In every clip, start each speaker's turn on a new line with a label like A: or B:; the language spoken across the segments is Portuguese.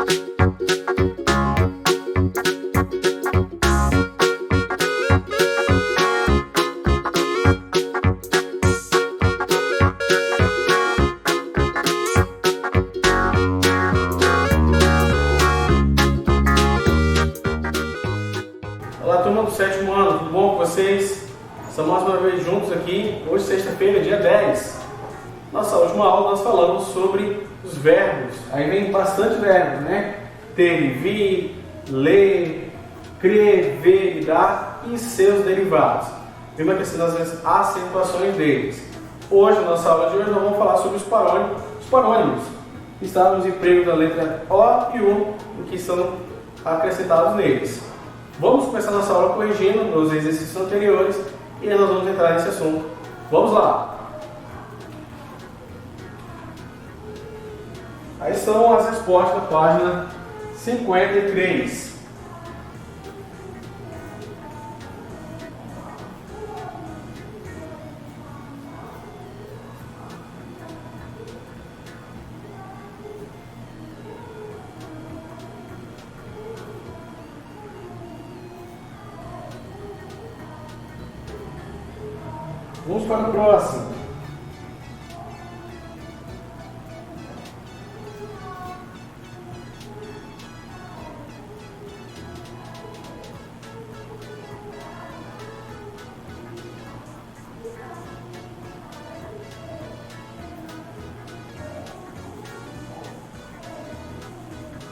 A: Olá, turma do 7º ano, tudo bom com vocês? Estamos mais uma vez juntos aqui, hoje sexta-feira, dia 10. Nossa última aula nós falamos sobre os verbos, aí vem bastante verbos, né? Ter e vir, ler, crer, ver e dar e seus derivados. Vimos aqui as acentuações deles. Hoje, na nossa aula de hoje, nós vamos falar sobre os parônimos, que estão nos empregos da letra O e U, e que são acrescentados neles. Vamos começar nossa aula corrigindo nos exercícios anteriores e aí nós vamos entrar nesse assunto. Vamos lá! Aí são as respostas da página 53. Vamos para o próximo.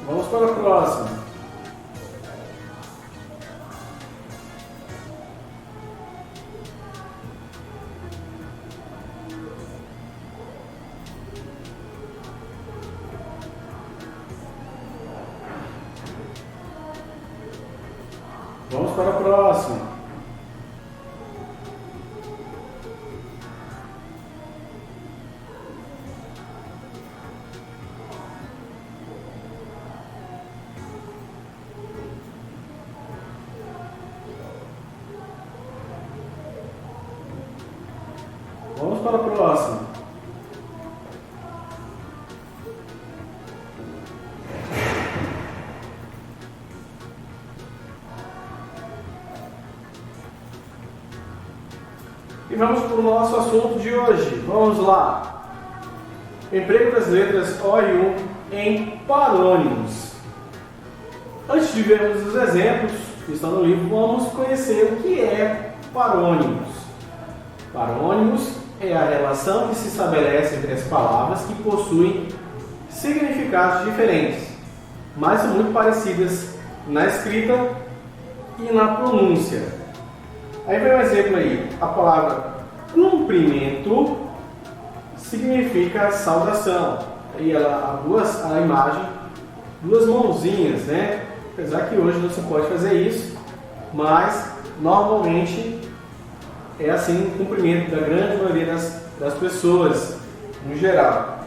A: Vamos para o próximo. Vamos para o próximo. Vamos para o próximo. E vamos para o nosso assunto de hoje. Vamos lá. Emprego das letras O e U em parônimos. Antes de vermos os exemplos que estão no livro, vamos conhecer o que é parônimos. Parônimos é a relação que se estabelece entre as palavras que possuem significados diferentes, mas são muito parecidas na escrita e na pronúncia. Aí vem um exemplo aí, a palavra cumprimento significa saudação. Aí ela a imagem, duas mãozinhas, né? Apesar que hoje não se pode fazer isso, mas normalmente é assim o cumprimento da grande maioria das pessoas, no geral.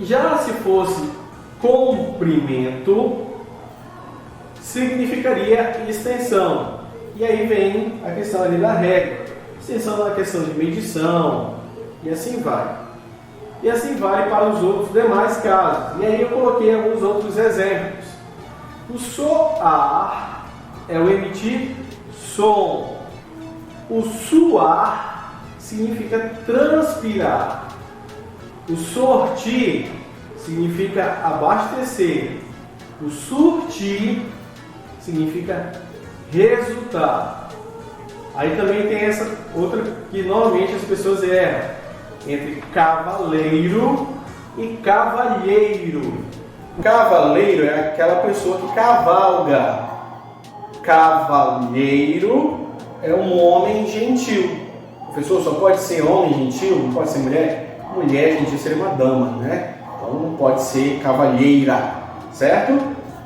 A: Já se fosse comprimento, significaria extensão. E aí vem a questão ali da regra, extensão da questão de medição, e assim vai. E assim vai para os outros demais casos. E aí eu coloquei alguns outros exemplos. O soar é o emitir som. O suar significa transpirar. O sortir significa abastecer. O surtir significa resultado. Aí também tem essa outra que normalmente as pessoas erram, entre cavaleiro e cavalheiro. Cavaleiro é aquela pessoa que cavalga. Cavalheiro é um homem gentil. Professor, só pode ser homem gentil, não pode ser mulher? Mulher gentil seria uma dama, né? Então não pode ser cavalheira, certo?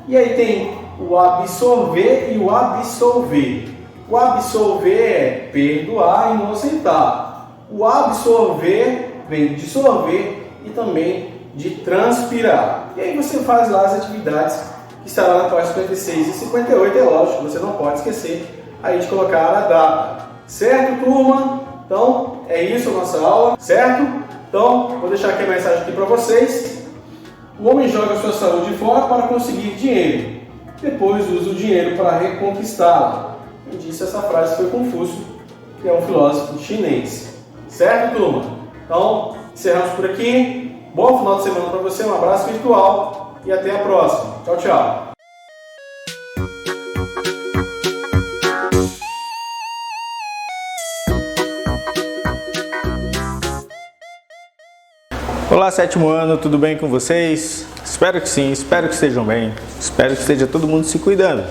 A: E aí tem o absorver e o absolver. O absolver é perdoar, inocentar. O absorver vem de dissolver e também de transpirar. E aí você faz lá as atividades que estará na página 56 e 58. É lógico, você não pode esquecer aí de colocar a data. Certo, turma? Então, é isso a nossa aula, certo? Então, vou deixar aqui a mensagem aqui para vocês. O homem joga sua saúde fora para conseguir dinheiro. Depois usa o dinheiro para reconquistá-la. Quem disse essa frase foi Confúcio, que é um filósofo chinês. Certo, turma? Então, encerramos por aqui. Bom final de semana para você, um abraço virtual e até a próxima. Tchau, tchau.
B: Olá, sétimo ano, tudo bem com vocês? Espero que sim, espero que estejam bem, espero que esteja todo mundo se cuidando.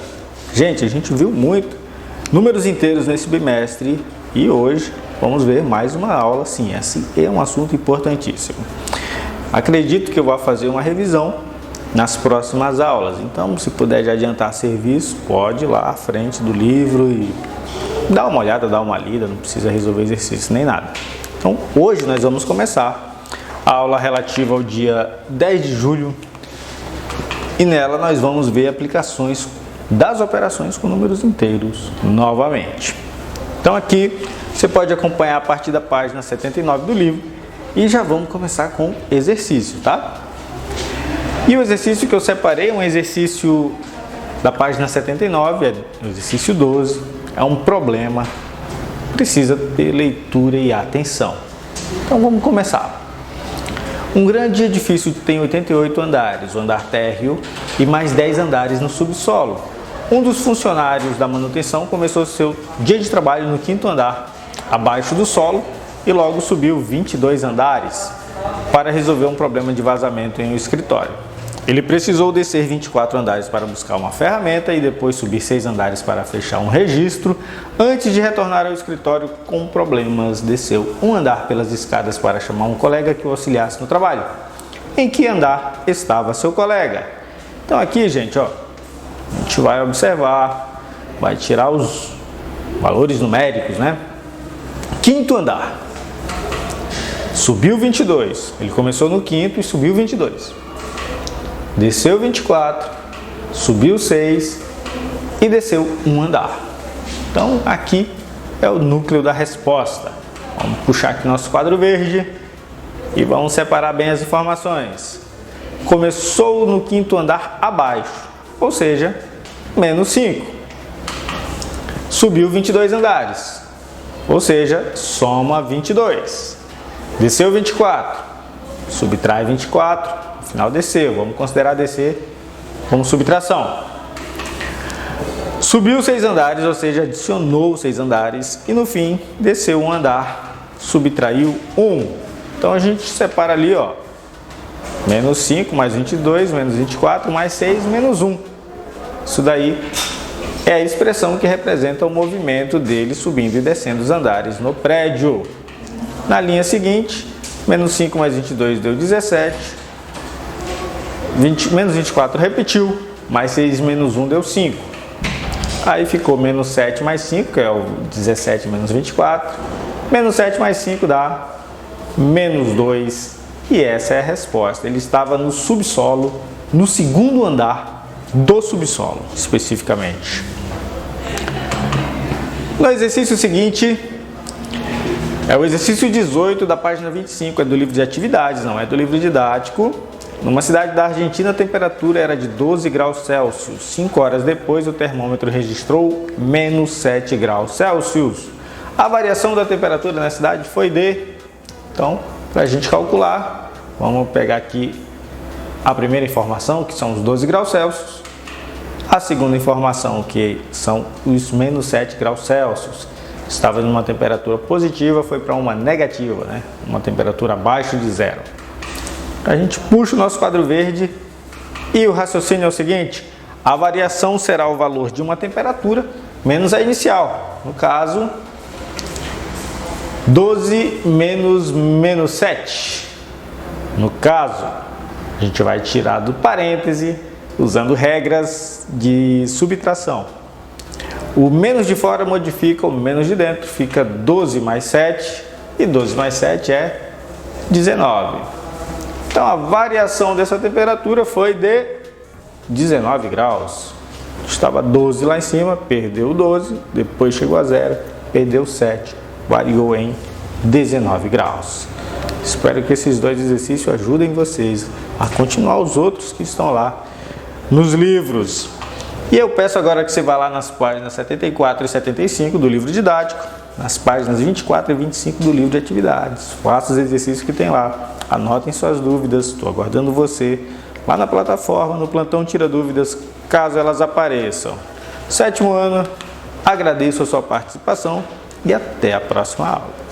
B: Gente, a gente viu muito números inteiros nesse bimestre e hoje vamos ver mais uma aula, sim, esse é um assunto importantíssimo. Acredito que eu vou fazer uma revisão nas próximas aulas, então se puder já adiantar serviço, pode ir lá à frente do livro e dar uma olhada, dar uma lida, não precisa resolver exercício nem nada. Então hoje nós vamos começar a aula relativa ao dia 10 de julho e nela nós vamos ver aplicações das operações com números inteiros novamente. Então aqui você pode acompanhar a partir da página 79 do livro e já vamos começar com exercício, tá? E o exercício que eu separei é um exercício da página 79, é o exercício 12, é um problema, precisa ter leitura e atenção. Então vamos começar. Um grande edifício tem 88 andares, o andar térreo e mais 10 andares no subsolo. Um dos funcionários da manutenção começou seu dia de trabalho no 5º andar, abaixo do solo, e logo subiu 22 andares para resolver um problema de vazamento em um escritório. Ele precisou descer 24 andares para buscar uma ferramenta e depois subir 6 andares para fechar um registro. Antes de retornar ao escritório com problemas, desceu um andar pelas escadas para chamar um colega que o auxiliasse no trabalho. Em que andar estava seu colega? Então aqui, gente, ó, a gente vai observar, vai tirar os valores numéricos, né? 5º andar. Subiu 22. Ele começou no 5º e subiu 22. Desceu 24, subiu 6 e desceu um andar. Então aqui é o núcleo da resposta. Vamos puxar aqui nosso quadro verde e vamos separar bem as informações. Começou no 5º andar abaixo, ou seja, menos 5. Subiu 22 andares, ou seja, soma 22. Desceu 24, subtrai 24. Final desceu, vamos considerar descer como subtração. Subiu 6 andares, ou seja, adicionou 6 andares e no fim desceu um andar, subtraiu 1. Então a gente separa ali, ó, menos 5 mais 22, menos 24 mais 6, menos 1. Isso daí é a expressão que representa o movimento dele subindo e descendo os andares no prédio. Na linha seguinte, menos 5 mais 22 deu 17. Menos 24 repetiu, mais 6 menos 1 deu 5. Aí ficou menos 7 mais 5, que é o 17 menos 24. Menos 7 mais 5 dá menos 2. E essa é a resposta. Ele estava no subsolo, no 2º andar do subsolo, especificamente. No exercício seguinte, é o exercício 18 da página 25, é do livro de atividades, não é do livro didático. Numa cidade da Argentina, a temperatura era de 12 graus Celsius. 5 horas depois, o termômetro registrou menos 7 graus Celsius. A variação da temperatura na cidade foi de... Então, para a gente calcular, vamos pegar aqui a primeira informação, que são os 12 graus Celsius. A segunda informação, que são os menos 7 graus Celsius. Estava numa temperatura positiva, foi para uma negativa, né? Uma temperatura abaixo de zero. A gente puxa o nosso quadro verde e o raciocínio é o seguinte: a variação será o valor de uma temperatura menos a inicial. No caso, 12 menos menos 7. No caso, a gente vai tirar do parêntese usando regras de subtração. O menos de fora modifica o menos de dentro, fica 12 mais 7 e 12 mais 7 é 19. Então a variação dessa temperatura foi de 19 graus. Estava 12 lá em cima, perdeu 12, depois chegou a 0, perdeu 7, variou em 19 graus. Espero que esses 2 exercícios ajudem vocês a continuar os outros que estão lá nos livros. E eu peço agora que você vá lá nas páginas 74 e 75 do livro didático, nas páginas 24 e 25 do livro de atividades. Faça os exercícios que tem lá. Anotem suas dúvidas. Estou aguardando você lá na plataforma, no plantão Tira Dúvidas, caso elas apareçam. 7º ano, agradeço a sua participação e até a próxima aula.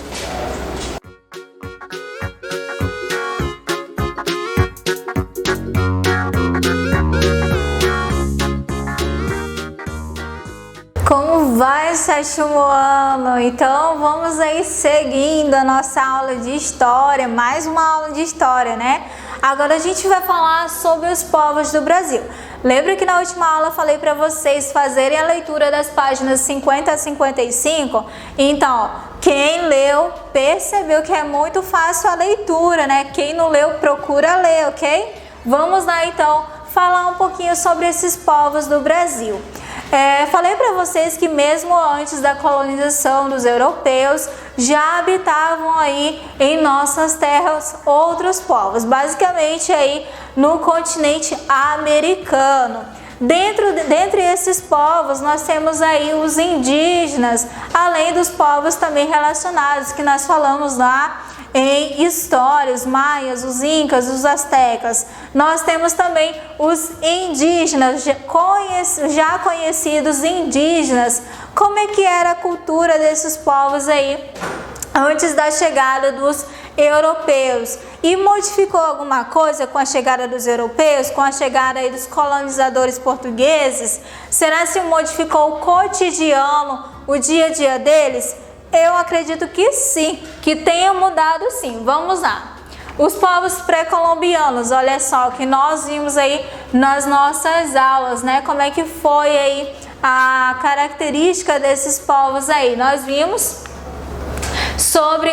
C: Como vai, 7º ano? Então vamos aí seguindo a nossa aula de história, mais uma aula de história, né? Agora a gente vai falar sobre os povos do Brasil. Lembra que na última aula eu falei para vocês fazerem a leitura das páginas 50 a 55? Então, quem leu percebeu que é muito fácil a leitura, né? Quem não leu, procura ler, ok? Vamos lá então falar um pouquinho sobre esses povos do Brasil. Falei para vocês que mesmo antes da colonização dos europeus, já habitavam aí em nossas terras outros povos, basicamente aí no continente americano. Dentre esses povos, nós temos aí os indígenas, além dos povos também relacionados, que nós falamos lá em história, os maias, os incas, os astecas. Nós temos também os indígenas, já conhecidos indígenas. Como é que era a cultura desses povos aí antes da chegada dos europeus? E modificou alguma coisa com a chegada dos europeus, com a chegada aí dos colonizadores portugueses? Será que modificou o cotidiano, o dia a dia deles? Eu acredito que sim, que tenha mudado sim. Vamos lá. Os povos pré-colombianos, olha só, o que nós vimos aí nas nossas aulas, né? Como é que foi aí a característica desses povos aí. Nós vimos sobre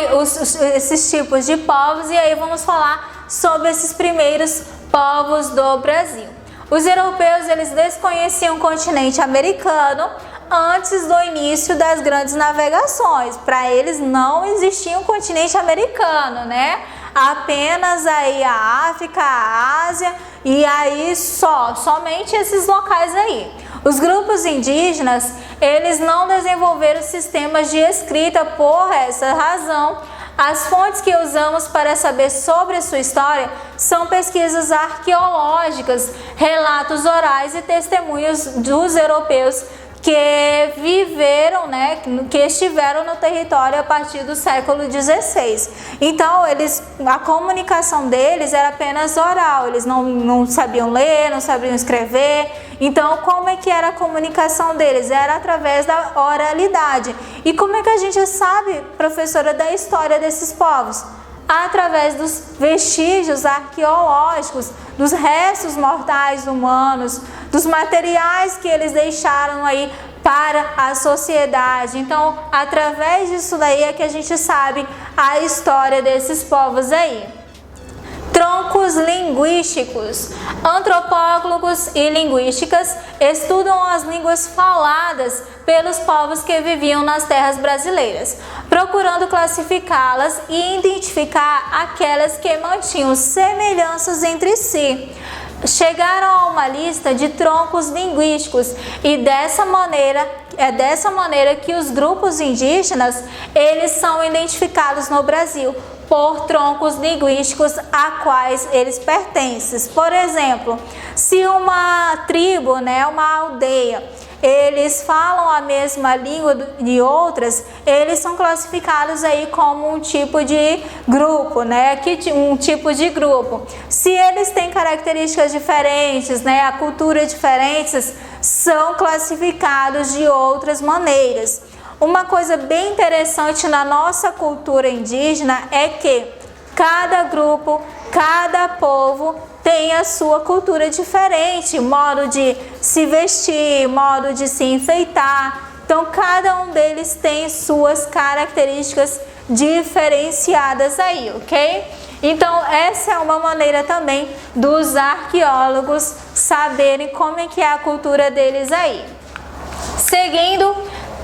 C: esses tipos de povos e aí vamos falar sobre esses primeiros povos do Brasil. Os europeus, eles desconheciam o continente americano antes do início das grandes navegações. Para eles não existia um continente americano, né? Apenas aí a África, a Ásia e aí somente esses locais aí. Os grupos indígenas, eles não desenvolveram sistemas de escrita por essa razão. As fontes que usamos para saber sobre a sua história são pesquisas arqueológicas, relatos orais e testemunhos dos europeus que viveram, né, que estiveram no território a partir do século XVI. Então, a comunicação deles era apenas oral, eles não sabiam ler, não sabiam escrever. Então, como é que era a comunicação deles? Era através da oralidade. E como é que a gente sabe, professora, da história desses povos? Através dos vestígios arqueológicos, dos restos mortais humanos, dos materiais que eles deixaram aí para a sociedade. Então, através disso daí é que a gente sabe a história desses povos aí. Troncos linguísticos. Antropólogos e linguísticas estudam as línguas faladas pelos povos que viviam nas terras brasileiras, procurando classificá-las e identificar aquelas que mantinham semelhanças entre si. Chegaram a uma lista de troncos linguísticos e dessa maneira que os grupos indígenas, eles são identificados no Brasil por troncos linguísticos a quais eles pertencem. Por exemplo, se uma tribo, né, uma aldeia, eles falam a mesma língua de outras, eles são classificados aí como um tipo de grupo, né? Um tipo de grupo. Se eles têm características diferentes, né, a cultura diferentes, são classificados de outras maneiras. Uma coisa bem interessante na nossa cultura indígena é que cada grupo, cada povo tem a sua cultura diferente, modo de se vestir, modo de se enfeitar. Então, cada um deles tem suas características diferenciadas aí, ok? Então, essa é uma maneira também dos arqueólogos saberem como é que é a cultura deles aí. Seguindo,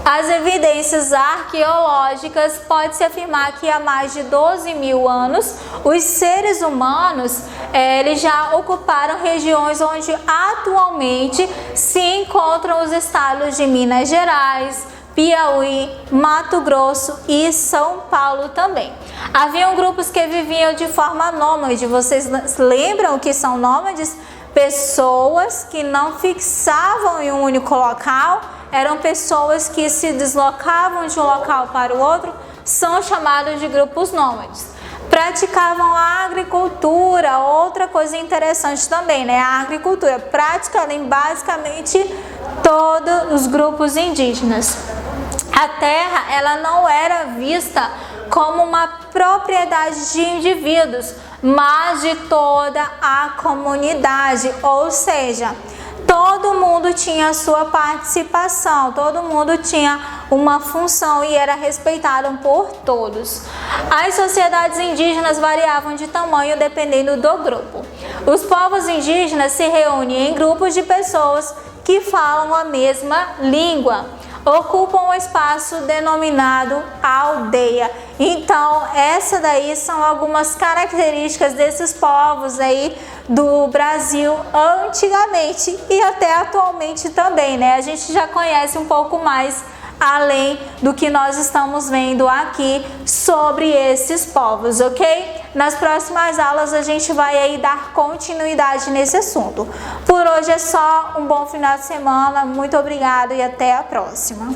C: as evidências arqueológicas pode-se afirmar que há mais de 12 mil anos os seres humanos eles já ocuparam regiões onde atualmente se encontram os estados de Minas Gerais, Piauí, Mato Grosso e São Paulo também. Haviam grupos que viviam de forma nômade. Vocês lembram o que são nômades? Pessoas que não fixavam em um único local, eram pessoas que se deslocavam de um local para o outro, são chamados de grupos nômades. Praticavam a agricultura, outra coisa interessante também, né? A agricultura, praticamente basicamente todos os grupos indígenas. A terra, ela não era vista como uma propriedade de indivíduos, mas de toda a comunidade, ou seja, todo mundo tinha a sua participação, todo mundo tinha uma função e era respeitado por todos. As sociedades indígenas variavam de tamanho dependendo do grupo. Os povos indígenas se reúnem em grupos de pessoas que falam a mesma língua, ocupam um espaço denominado aldeia. Então, essa daí são algumas características desses povos aí do Brasil antigamente e até atualmente também, né? A gente já conhece um pouco mais além do que nós estamos vendo aqui sobre esses povos, ok? Nas próximas aulas a gente vai aí dar continuidade nesse assunto. Por hoje é só, um bom final de semana, muito obrigada e até a próxima.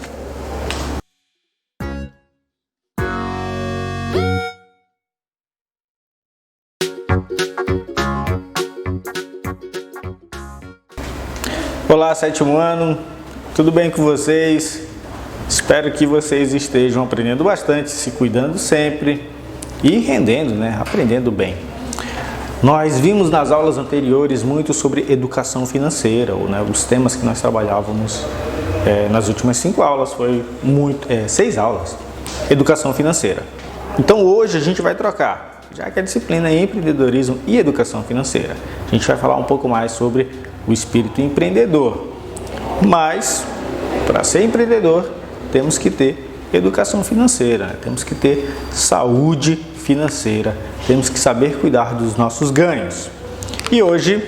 B: Olá, sétimo ano, tudo bem com vocês? Espero que vocês estejam aprendendo bastante, se cuidando sempre e rendendo, né? Aprendendo bem. Nós vimos nas aulas anteriores muito sobre educação financeira, né? Os temas que nós trabalhávamos nas últimas 5 aulas, foi 6 aulas, educação financeira. Então hoje a gente vai trocar, já que a disciplina é empreendedorismo e educação financeira. A gente vai falar um pouco mais sobre o espírito empreendedor, mas para ser empreendedor temos que ter educação financeira, né? Temos que ter saúde financeira, temos que saber cuidar dos nossos ganhos. E hoje,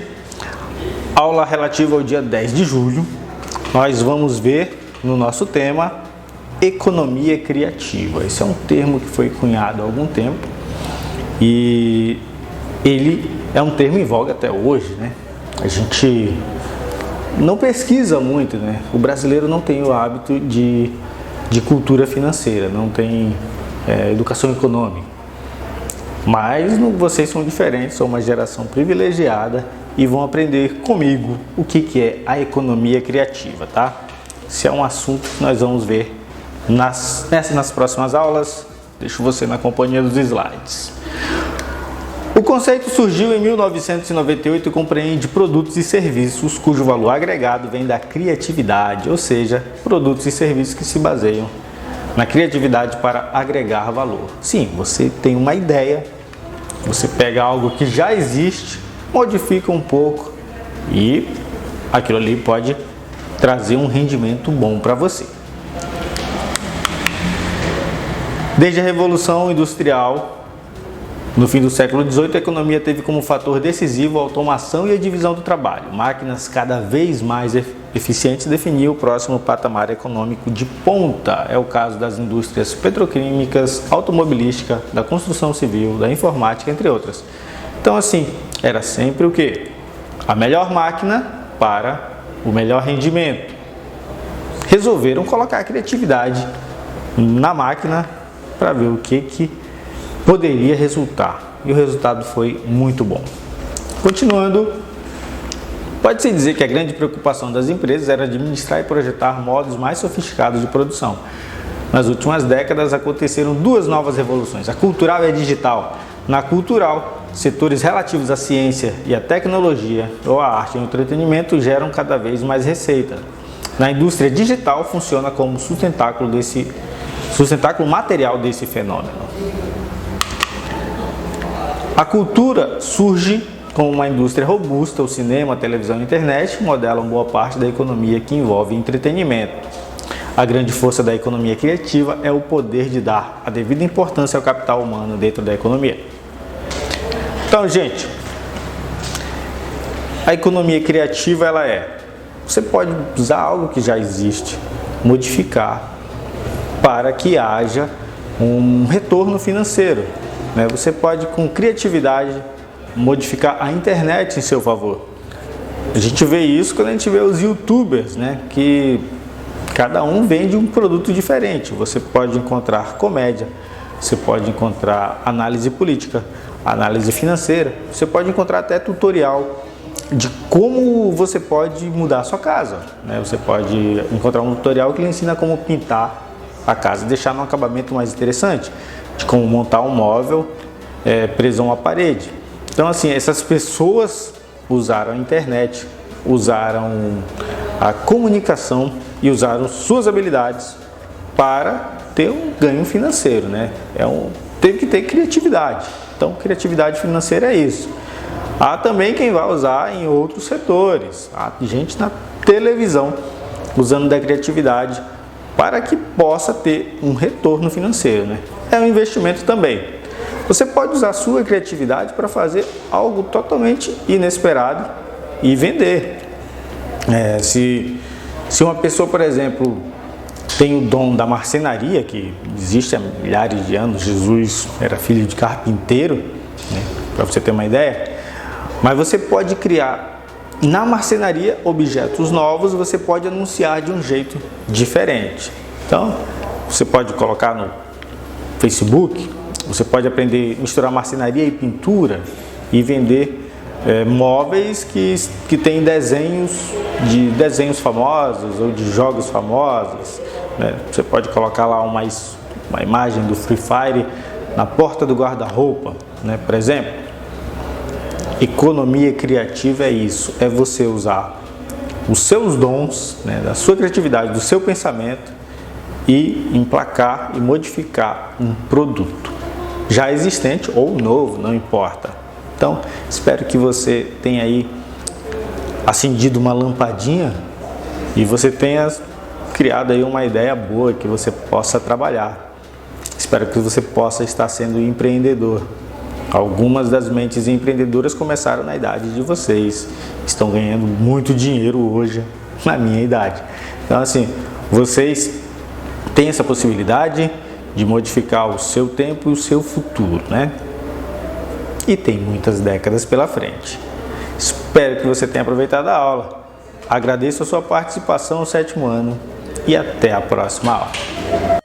B: aula relativa ao dia 10 de julho, nós vamos ver no nosso tema economia criativa. Esse é um termo que foi cunhado há algum tempo e ele é um termo em voga até hoje, né? A gente não pesquisa muito, né? O brasileiro não tem o hábito de cultura financeira, não tem educação econômica. Mas vocês são diferentes, são uma geração privilegiada e vão aprender comigo o que é a economia criativa, tá? Esse é um assunto que nós vamos ver nas próximas aulas. Deixo você na companhia dos slides. O conceito surgiu em 1998 e compreende produtos e serviços cujo valor agregado vem da criatividade, ou seja, produtos e serviços que se baseiam na criatividade para agregar valor. Sim, você tem uma ideia, você pega algo que já existe, modifica um pouco e aquilo ali pode trazer um rendimento bom para você. Desde a Revolução Industrial, no fim do século XVIII, a economia teve como fator decisivo a automação e a divisão do trabalho. Máquinas cada vez mais eficientes definiam o próximo patamar econômico de ponta. É o caso das indústrias petroquímicas, automobilística, da construção civil, da informática, entre outras. Então, assim, era sempre o quê? A melhor máquina para o melhor rendimento. Resolveram colocar a criatividade na máquina para ver o que poderia resultar, e o resultado foi muito bom. Continuando, pode-se dizer que a grande preocupação das empresas era administrar e projetar modos mais sofisticados de produção. Nas últimas décadas aconteceram 2 novas revoluções, a cultural e a digital. Na cultural, setores relativos à ciência e à tecnologia, ou à arte e ao entretenimento, geram cada vez mais receita. Na indústria digital, funciona como sustentáculo material desse fenômeno. A cultura surge como uma indústria robusta, o cinema, a televisão e a internet modelam boa parte da economia que envolve entretenimento. A grande força da economia criativa é o poder de dar a devida importância ao capital humano dentro da economia. Então, gente, a economia criativa você pode usar algo que já existe, modificar para que haja um retorno financeiro, né? Você pode, com criatividade, modificar a internet em seu favor. A gente vê isso quando a gente vê os youtubers, né? Que cada um vende um produto diferente. Você pode encontrar comédia, você pode encontrar análise política, análise financeira, você pode encontrar até tutorial de como você pode mudar a sua casa, né? Você pode encontrar um tutorial que lhe ensina como pintar a casa e deixar num acabamento mais interessante, de como montar um móvel preso a uma parede. Então, assim, essas pessoas usaram a internet, usaram a comunicação e usaram suas habilidades para ter um ganho financeiro, né? Tem que ter criatividade. Então, criatividade financeira é isso. Há também quem vai usar em outros setores. Há gente na televisão usando da criatividade para que possa ter um retorno financeiro, né? É um investimento também. Você pode usar a sua criatividade para fazer algo totalmente inesperado e vender. Se uma pessoa, por exemplo, tem o dom da marcenaria, que existe há milhares de anos, Jesus era filho de carpinteiro, né? Para você ter uma ideia. Mas você pode criar na marcenaria objetos novos, você pode anunciar de um jeito diferente. Então, você pode colocar no Facebook, você pode aprender a misturar marcenaria e pintura e vender móveis que têm desenhos famosos ou de jogos famosos, né? Você pode colocar lá uma imagem do Free Fire na porta do guarda-roupa, né? Por exemplo. Economia criativa é isso, é você usar os seus dons, né, da sua criatividade, do seu pensamento e emplacar e modificar um produto já existente ou novo, não importa. Então, espero que você tenha aí acendido uma lampadinha e você tenha criado aí uma ideia boa que você possa trabalhar. Espero que você possa estar sendo empreendedor. Algumas das mentes empreendedoras começaram na idade de vocês, estão ganhando muito dinheiro hoje na minha idade. Então, assim, vocês têm essa possibilidade de modificar o seu tempo e o seu futuro, né? E tem muitas décadas pela frente. Espero que você tenha aproveitado a aula. Agradeço a sua participação no 7º ano e até a próxima aula.